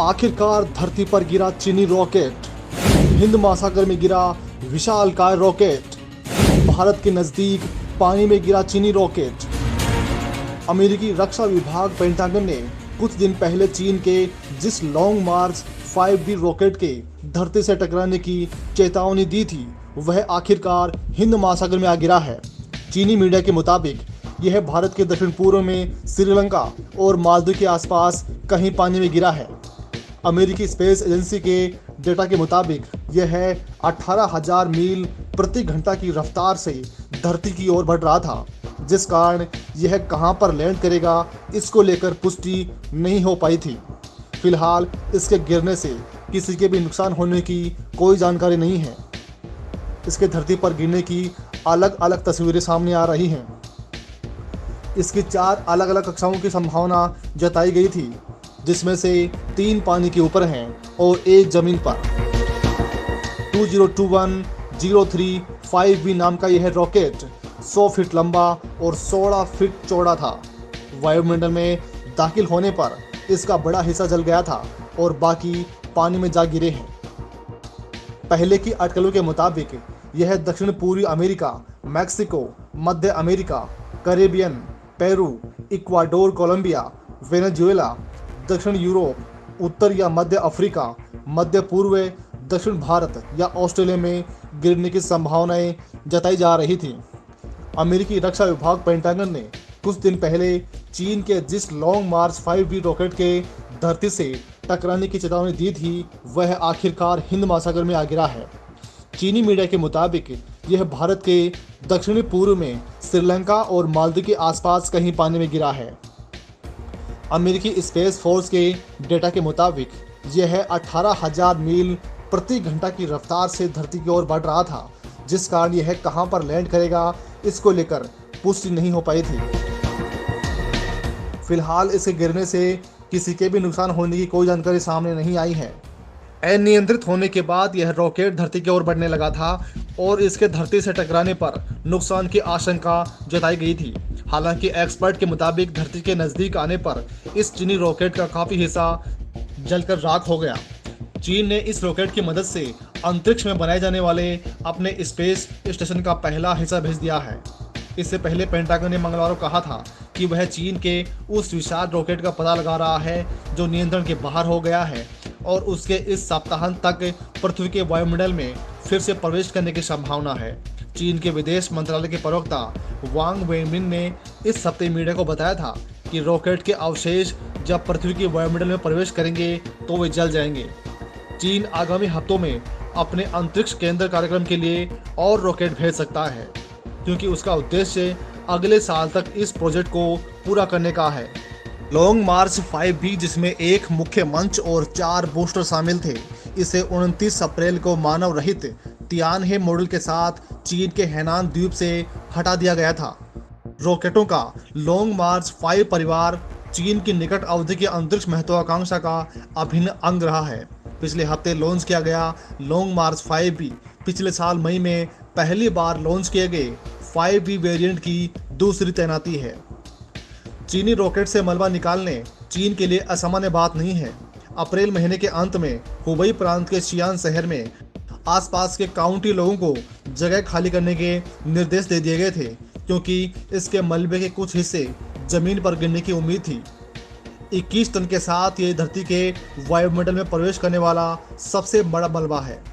आखिरकार धरती पर गिरा चीनी रॉकेट। हिंद महासागर में गिरा विशालकाय रॉकेट। भारत के नजदीक पानी में गिरा चीनी रॉकेट। अमेरिकी रक्षा विभाग पेंटागन ने कुछ दिन पहले चीन के जिस लॉन्ग मार्च 5B रॉकेट के धरती से टकराने की चेतावनी दी थी, वह आखिरकार हिंद महासागर में आ गिरा है। चीनी मीडिया के मुताबिक यह भारत के दक्षिण पूर्व में श्रीलंका और मालदीव के आसपास कहीं पानी में गिरा है। अमेरिकी स्पेस एजेंसी के डेटा के मुताबिक यह 18,000 मील प्रति घंटा की रफ्तार से धरती की ओर बढ़ रहा था, जिस कारण यह कहां पर लैंड करेगा इसको लेकर पुष्टि नहीं हो पाई थी। फिलहाल इसके गिरने से किसी के भी नुकसान होने की कोई जानकारी नहीं है। इसके धरती पर गिरने की अलग अलग तस्वीरें सामने आ रही हैं। इसकी 4 अलग अलग कक्षाओं की संभावना जताई गई थी, जिसमें से 3 पानी के ऊपर हैं और 1 जमीन पर। 2021-03-5B नाम का यह रॉकेट 100 फीट लंबा और 16 फीट चौड़ा था। वायुमंडल में दाखिल होने पर इसका बड़ा हिस्सा जल गया था और बाकी पानी में जा गिरे हैं। पहले की अटकलों के मुताबिक यह दक्षिण पूर्वी अमेरिका, मैक्सिको, मध्य America, Caribbean, Peru, Ecuador, Colombia, Venezuela, दक्षिण यूरोप, उत्तर या मध्य अफ्रीका, मध्य पूर्व, दक्षिण भारत या ऑस्ट्रेलिया में गिरने की संभावनाएं जताई जा रही थी। अमेरिकी रक्षा विभाग पेंटागन ने कुछ दिन पहले चीन के जिस लॉन्ग मार्च 5B रॉकेट के धरती से टकराने की चेतावनी दी थी, वह आखिरकार हिंद महासागर में आ गिरा है। चीनी मीडिया के मुताबिक यह भारत के दक्षिणी पूर्व में श्रीलंका और मालदीव के आसपास कहीं पानी में गिरा है। अमेरिकी स्पेस फोर्स के डेटा के मुताबिक यह 18,000 मील प्रति घंटा की रफ्तार से धरती की ओर बढ़ रहा था, जिस कारण यह कहां पर लैंड करेगा इसको लेकर पुष्टि नहीं हो पाई थी। फिलहाल इसके गिरने से किसी के भी नुकसान होने की कोई जानकारी सामने नहीं आई है। अनियंत्रित होने के बाद यह रॉकेट धरती की ओर बढ़ने लगा था और इसके धरती से टकराने पर नुकसान की आशंका जताई गई थी। हालांकि एक्सपर्ट के मुताबिक धरती के नज़दीक आने पर इस चीनी रॉकेट का काफ़ी हिस्सा जलकर राख हो गया। चीन ने इस रॉकेट की मदद से अंतरिक्ष में बनाए जाने वाले अपने स्पेस स्टेशन का पहला हिस्सा भेज दिया है। इससे पहले पेंटागन ने मंगलवार को कहा था कि वह चीन के उस विशाल रॉकेट का पता लगा रहा है जो नियंत्रण के बाहर हो गया है और उसके इस सप्ताहांत तक पृथ्वी के वायुमंडल में फिर से प्रवेश करने की संभावना है। चीन के विदेश मंत्रालय के प्रवक्ता वांग वेनबिन ने इस हफ्ते मीडिया को बताया था कि रॉकेट के अवशेष जब पृथ्वी के वायुमंडल में प्रवेश करेंगे तो वे जल जाएंगे। चीन आगामी हफ्तों में अपने अंतरिक्ष केंद्र कार्यक्रम के लिए और रॉकेट भेज सकता है, क्योंकि उसका उद्देश्य अगले साल तक इस प्रोजेक्ट को पूरा करने का है। लॉन्ग मार्च 5B, जिसमें एक मुख्य मंच और 4 बूस्टर शामिल थे, इसे 29 अप्रैल को मानव रहित तियानहे मॉडल के साथ चीन के हैनान द्वीप से हटा दिया गया था। रॉकेटों का लॉन्ग मार्च 5 परिवार चीन की निकट अवधि की अंतरिक्ष महत्वाकांक्षा का अभिन्न अंग रहा है। पिछले हफ्ते लॉन्च किया गया लॉन्ग मार्च 5B पिछले साल मई में पहली बार लॉन्च किए गए 5B वेरिएंट की दूसरी तैनाती है। चीनी रॉकेट से मलबा निकालने चीन के लिए असामान्य बात नहीं है। अप्रैल महीने के अंत में हुबई प्रांत के शियान शहर में आसपास के काउंटी लोगों को जगह खाली करने के निर्देश दे दिए गए थे, क्योंकि इसके मलबे के कुछ हिस्से जमीन पर गिरने की उम्मीद थी। 21 टन के साथ ये धरती के वायुमंडल में प्रवेश करने वाला सबसे बड़ा मलबा है।